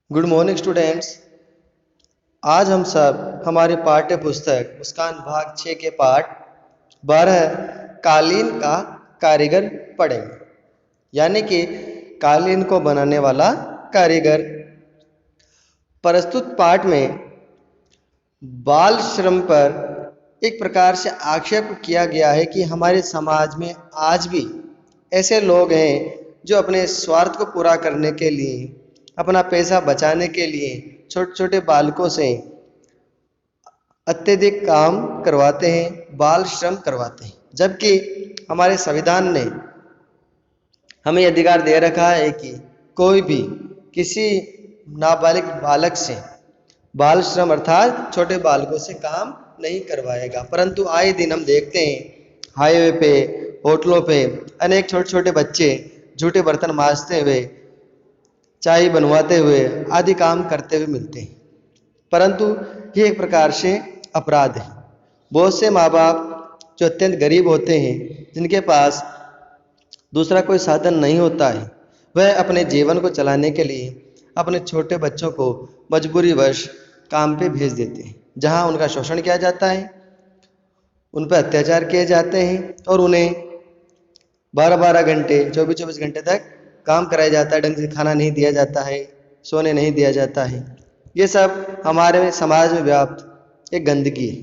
Good morning students. आज हम सब हमारे पाठ्य पुस्तक मुस्कान भाग 6 के पाठ 12 कालीन का कारीगर पढ़ेंगे, यानी कि कालीन को बनाने वाला कारीगर। प्रस्तुत पाठ में बाल श्रम पर एक प्रकार से आक्षेप किया गया है कि हमारे समाज में आज भी ऐसे लोग हैं जो अपने स्वार्थ को पूरा करने के लिए, अपना पैसा बचाने के लिए छोटे छोटे बालकों से अत्यधिक काम करवाते हैं, बाल श्रम करवाते हैं। जबकि हमारे संविधान ने हमें अधिकार दे रखा है कि कोई भी किसी नाबालिग बालक से बाल श्रम अर्थात छोटे बालकों से काम नहीं करवाएगा। परंतु आए दिन हम देखते हैं हाईवे पे, होटलों पे अनेक छोटे छोटे बच्चे झूठे बर्तन मांजते हुए, चाय बनवाते हुए आदि काम करते हुए मिलते हैं। परंतु ये एक प्रकार से अपराध है। बहुत से माँ बाप जो अत्यंत गरीब होते हैं, जिनके पास दूसरा कोई साधन नहीं होता है, वह अपने जीवन को चलाने के लिए अपने छोटे बच्चों को मजबूरीवश काम पे भेज देते हैं, जहाँ उनका शोषण किया जाता है, उन पर अत्याचार किए जाते हैं और उन्हें 12-12 घंटे 24-24 घंटे तक काम कराया जाता है। ढंग से खाना नहीं दिया जाता है, सोने नहीं दिया जाता है। ये सब हमारे समाज में व्याप्त एक गंदगी है।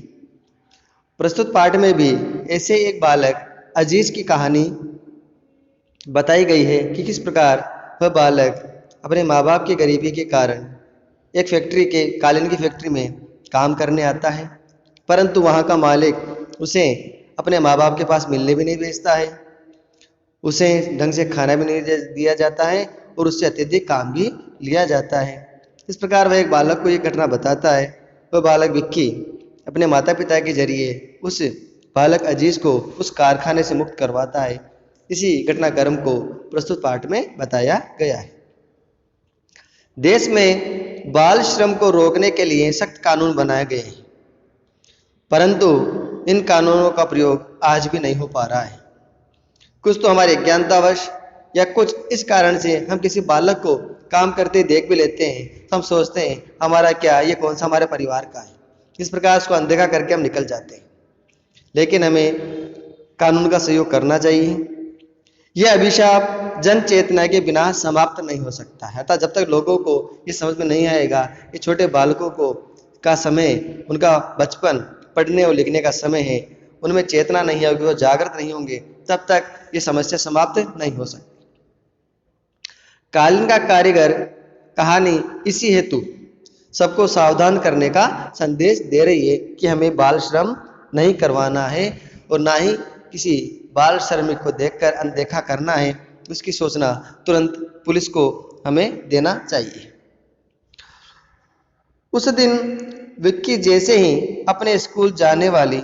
प्रस्तुत पाठ में भी ऐसे एक बालक अजीज की कहानी बताई गई है कि किस प्रकार वह बालक अपने माँ बाप की गरीबी के कारण एक फैक्ट्री के कालीन की फैक्ट्री में काम करने आता है, परंतु वहाँ का मालिक उसे अपने माँ बाप के पास मिलने भी नहीं भेजता है, उसे ढंग से खाना भी नहीं दिया जाता है और उससे अत्यधिक काम भी लिया जाता है। इस प्रकार वह एक बालक को ये घटना बताता है। वह बालक विक्की अपने माता पिता के जरिए उस बालक अजीज को उस कारखाने से मुक्त करवाता है। इसी घटनाक्रम को प्रस्तुत पाठ में बताया गया है। देश में बाल श्रम को रोकने के लिए सख्त कानून बनाए गए हैं, परंतु इन कानूनों का प्रयोग आज भी नहीं हो पा रहा है। कुछ तो हमारे अज्ञानतावश या कुछ इस कारण से हम किसी बालक को काम करते देख भी लेते हैं तो हम सोचते हैं हमारा क्या, ये कौन सा हमारे परिवार का है। इस प्रकार उसको अनदेखा करके हम निकल जाते हैं। लेकिन हमें कानून का सहयोग करना चाहिए। यह अभिशाप जन चेतना के बिना समाप्त नहीं हो सकता है। अर्थात जब तक लोगों को ये समझ में नहीं आएगा कि छोटे बालकों को का समय, उनका बचपन, पढ़ने और लिखने का समय है, उनमें चेतना नहीं होगी, वो जागृत नहीं होंगे, तब तक ये समस्या समाप्त नहीं हो सकती। कालीन का कारीगर कहानी इसी हेतु सबको सावधान करने का संदेश दे रही है कि हमें बाल श्रम नहीं करवाना है और ना ही किसी बाल श्रमिक को देखकर अनदेखा करना है। उसकी सूचना तुरंत पुलिस को हमें देना चाहिए। उस दिन विक्की जैसे ही अपने स्कूल जाने वाली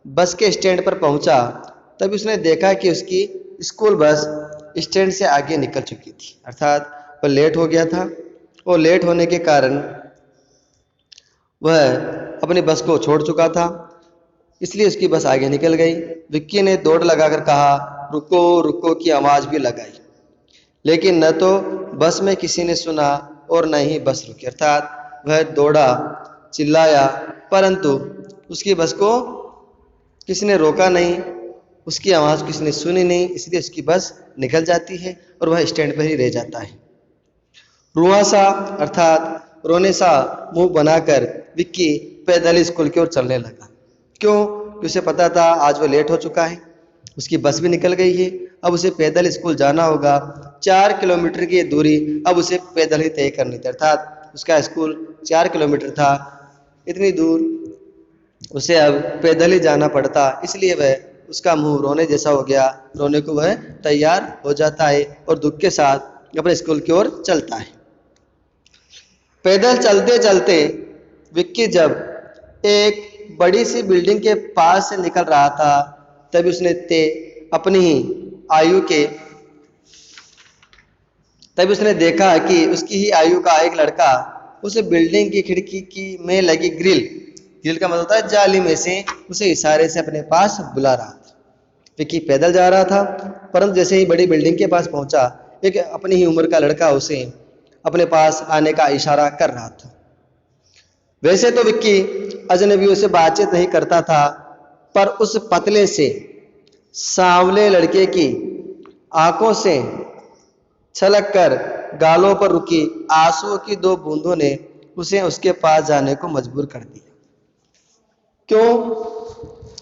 बस के स्टैंड पर पहुंचा, तभी उसने देखा कि उसकी स्कूल बस स्टैंड से आगे निकल चुकी थी। अर्थात वह लेट हो गया था और लेट होने के कारण वह अपनी बस को छोड़ चुका था, इसलिए उसकी बस आगे निकल गई। विक्की ने दौड़ लगाकर कहा रुको रुको की आवाज भी लगाई, लेकिन न तो बस में किसी ने सुना और न ही बस रुकी। अर्थात वह दौड़ा, चिल्लाया, परंतु उसकी बस को किसी ने रोका नहीं, उसकी आवाज किसी ने सुनी नहीं, इसलिए उसकी बस निकल जाती है और वह स्टैंड पर ही रह जाता है। रुआसा अर्थात रोने सा मुंह बनाकर विक्की पैदल स्कूल की ओर चलने लगा। क्यों? क्योंकि उसे पता था आज वो लेट हो चुका है, उसकी बस भी निकल गई है, अब उसे पैदल स्कूल जाना होगा। 4 किलोमीटर की दूरी अब उसे पैदल ही तय करनी थी। अर्थात उसका स्कूल 4 किलोमीटर था, इतनी दूर उसे अब पैदल ही जाना पड़ता, इसलिए वह उसका मुंह रोने जैसा हो गया। रोने को वह तैयार हो जाता है और दुख के साथ अपने स्कूल की ओर चलता है। पैदल चलते चलते विक्की जब एक बड़ी सी बिल्डिंग के पास से निकल रहा था, तभी उसने अपनी ही आयु के तभी उसने देखा कि उसकी ही आयु का एक लड़का उस बिल्डिंग की खिड़की की में लगी ग्रिल का मतलब होता है जाली में से उसे इशारे से अपने पास बुला रहा था। विक्की पैदल जा रहा था, परंतु जैसे ही बड़ी बिल्डिंग के पास पहुंचा, एक अपनी ही उम्र का लड़का उसे अपने पास आने का इशारा कर रहा था। वैसे तो विक्की अजनबियों से बातचीत नहीं करता था, पर उस पतले से सांवले लड़के की आंखों से छलक कर गालों पर रुकी आंसुओं की 2 बूंदों ने उसे उसके पास जाने को मजबूर कर दिया। क्यों?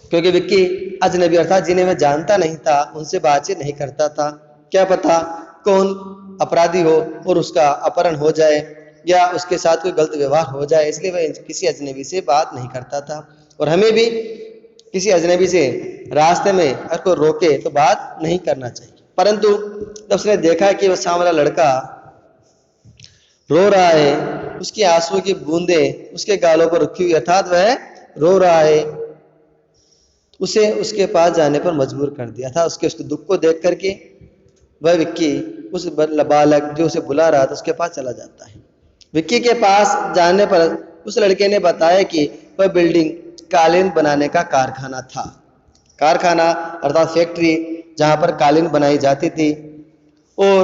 क्योंकि विक्की अजनबी अर्थात जिन्हें वह जानता नहीं था, उनसे बातचीत नहीं करता था। क्या पता कौन अपराधी हो और उसका अपहरण हो जाए या उसके साथ कोई गलत व्यवहार हो जाए, इसलिए वह किसी अजनबी से बात नहीं करता था। और हमें भी किसी अजनबी से रास्ते में अगर कोई रोके तो बात नहीं करना चाहिए। परंतु जब उसने देखा कि वह सांवला लड़का रो रहा है, उसकी आंसुओं की बूंदें उसके गालों पर रुकी हुई, अर्थात वह रो रहा है, उसे उसके पास जाने पर मजबूर कर दिया था। उसके दुख को देख करके वह विक्की उस बालक जो उसे बुला रहा था उसके पास चला जाता है। विक्की के पास जाने पर उस लड़के ने बताया कि वह बिल्डिंग कालीन बनाने का कारखाना था। कारखाना अर्थात फैक्ट्री जहां पर कालीन बनाई जाती थी। और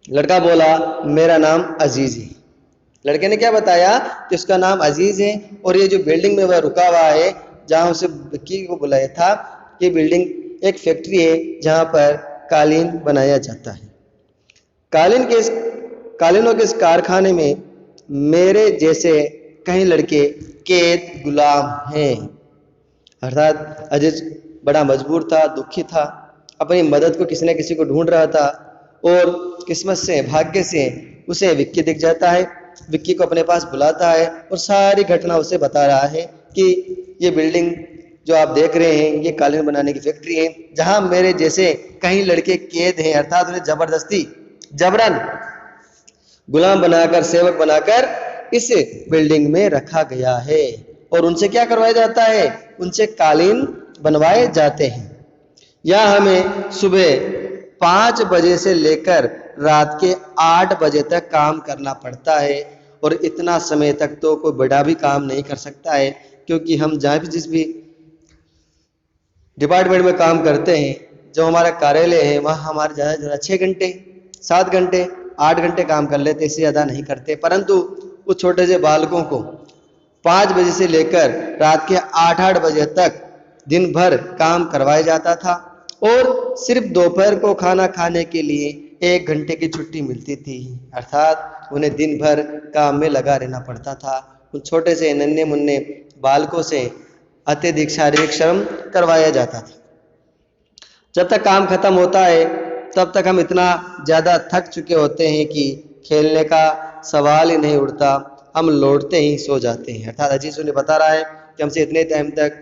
लड़का बोला, मेरा नाम अजीज है। लड़के ने क्या बताया कि उसका नाम अजीज है और ये जो बिल्डिंग में वह रुका हुआ है, जहां उसे विक्की को बुलाया था, ये बिल्डिंग एक फैक्ट्री है जहां पर कालीन बनाया जाता है। कालीनों के इस कारखाने में मेरे जैसे कई लड़के कैद गुलाम हैं। अर्थात अजीज बड़ा मजबूर था, दुखी था, अपनी मदद को किसी न किसी को ढूंढ रहा था और किस्मत से, भाग्य से उसे विक्की दिख जाता है। विक्की को अपने पास बुलाता है और सारी घटना उसे बता रहा है कि ये बिल्डिंग जो आप देख रहे हैं ये कालीन बनाने की फैक्ट्री है, जहां मेरे जैसे कई लड़के कैद हैं, अर्थात उन्हें जबरदस्ती जबरन गुलाम बनाकर, सेवक बनाकर इस बिल्डिंग में रखा गया है। और उनसे क्या करवाया जाता है? उनसे कालीन बनवाए जाते हैं। यह हमें सुबह 5 बजे से लेकर रात के 8 बजे तक काम करना पड़ता है। और इतना समय तक तो कोई बड़ा भी काम नहीं कर सकता है, क्योंकि हम जहाँ भी जिस भी डिपार्टमेंट में काम करते हैं, जो हमारा कार्यालय है, वहाँ हमारे ज़्यादा से ज़्यादा 6 घंटे, 7 घंटे, 8 घंटे काम कर लेते, इससे ज़्यादा नहीं करते। परंतु उस छोटे से बालकों को 5 बजे से लेकर रात के 8-8 बजे तक दिन भर काम करवाया जाता था और सिर्फ दोपहर को खाना खाने के लिए 1 घंटे की छुट्टी मिलती थी। अर्थात उन्हें दिन भर काम में लगा रहना पड़ता था। उन छोटे से नन्हे मुन्ने बालकों से अत्यधिक शारीरिक श्रम करवाया जाता था। जब तक काम खत्म होता है तब तक हम इतना ज़्यादा थक चुके होते हैं कि खेलने का सवाल ही नहीं उठता, हम लौटते ही सो जाते हैं। अर्थात अजीज उन्हें बता रहा है कि हमसे इतने टाइम तक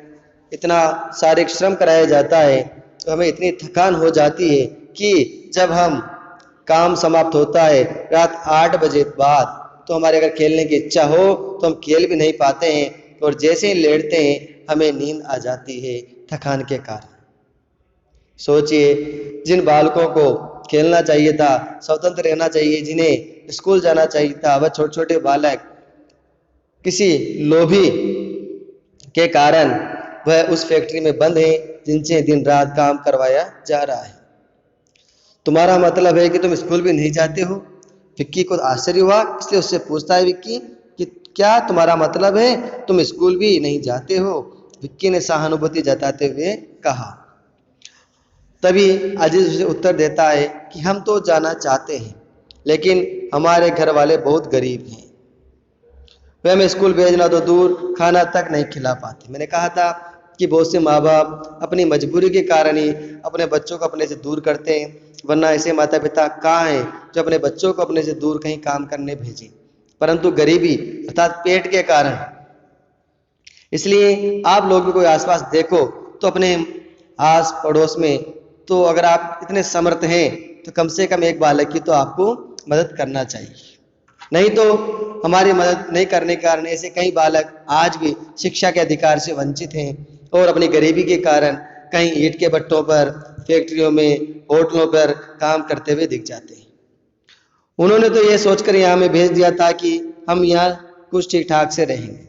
इतना शारीरिक श्रम कराया जाता है, तो हमें इतनी थकान हो जाती है कि जब हम काम समाप्त होता है रात 8 बजे बाद, तो हमारे अगर खेलने की इच्छा हो तो हम खेल भी नहीं पाते हैं और जैसे ही लेटते हैं हमें नींद आ जाती है थकान के कारण। सोचिए, जिन बालकों को खेलना चाहिए था, स्वतंत्र रहना चाहिए, जिन्हें स्कूल जाना चाहिए था, वह छोटे छोटे बालक किसी लोभी के कारण वह उस फैक्ट्री में बंद है जिनसे दिन रात काम करवाया जा रहा है। तुम्हारा मतलब है कि तुम स्कूल भी नहीं जाते हो? विक्की को आश्चर्य हुआ, इसलिए उससे पूछता है विक्की कि क्या तुम्हारा मतलब है तुम स्कूल भी नहीं जाते हो? विक्की ने सहानुभूति जताते हुए कहा। तभी अजीज उसे उत्तर देता है कि हम तो जाना चाहते हैं, लेकिन हमारे घर वाले बहुत गरीब हैं, वे हमें स्कूल भेजना तो दूर, खाना तक नहीं खिला पाते। मैंने कहा था कि बहुत से माँ बाप अपनी मजबूरी के कारण ही अपने बच्चों को अपने से दूर करते हैं, वरना ऐसे माता पिता कहाँ हैं जो अपने बच्चों को अपने से दूर कहीं काम करने भेजें, परंतु गरीबी अर्थात पेट के कारण। इसलिए आप लोग भी कोई आसपास देखो तो अपने आस पड़ोस में, तो अगर आप इतने समर्थ हैं तो कम से कम एक बालक की तो आपको मदद करना चाहिए। नहीं तो हमारी मदद नहीं करने के कारण ऐसे कई बालक आज भी शिक्षा के अधिकार से वंचित हैं और अपनी गरीबी के कारण कहीं ईंट के भट्टों पर, फैक्ट्रियों में, होटलों पर काम करते हुए दिख जाते हैं। उन्होंने तो ये सोचकर यहाँ में भेज दिया था कि हम यहाँ कुछ ठीक ठाक से रहेंगे,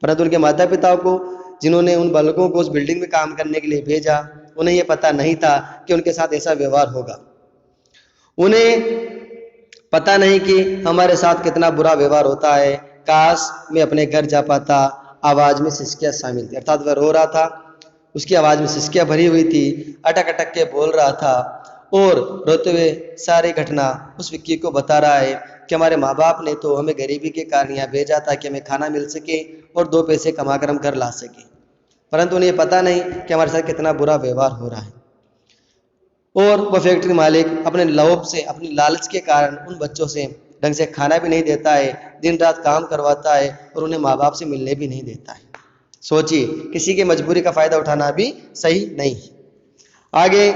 परंतु उनके माता पिताओं को, जिन्होंने उन बालकों को उस बिल्डिंग में काम करने के लिए भेजा, उन्हें यह पता नहीं था कि उनके साथ ऐसा व्यवहार होगा। उन्हें पता नहीं कि हमारे साथ कितना बुरा व्यवहार होता है। काश मैं अपने घर जा पाता। आवाज में सिसकियां शामिल थी, अर्थात वह रो रहा था, उसकी आवाज में सिसकियां भरी हुई थी, अटक अटक के बोल रहा था और रोते हुए सारी घटना उस विक्की को बता रहा है कि हमारे माँ बाप ने तो हमें गरीबी के कारण यहाँ भेजा था कि हमें खाना मिल सके और 2 पैसे कमाकर हम घर ला सके, परंतु उन्हें पता नहीं कि हमारे साथ कितना बुरा व्यवहार हो रहा है। और वह फैक्ट्री मालिक अपने लोभ से, अपनी लालच के कारण उन बच्चों से ढंग से खाना भी नहीं देता है, दिन रात काम करवाता है और उन्हें माँ बाप से मिलने भी नहीं देता है। सोचिए, किसी की मजबूरी का फायदा उठाना भी सही नहीं है। आगे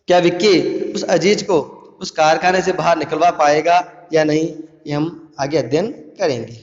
क्या विक्की उस अजीज को उस कारखाने से बाहर निकलवा पाएगा या नहीं, ये हम आगे अध्ययन करेंगे।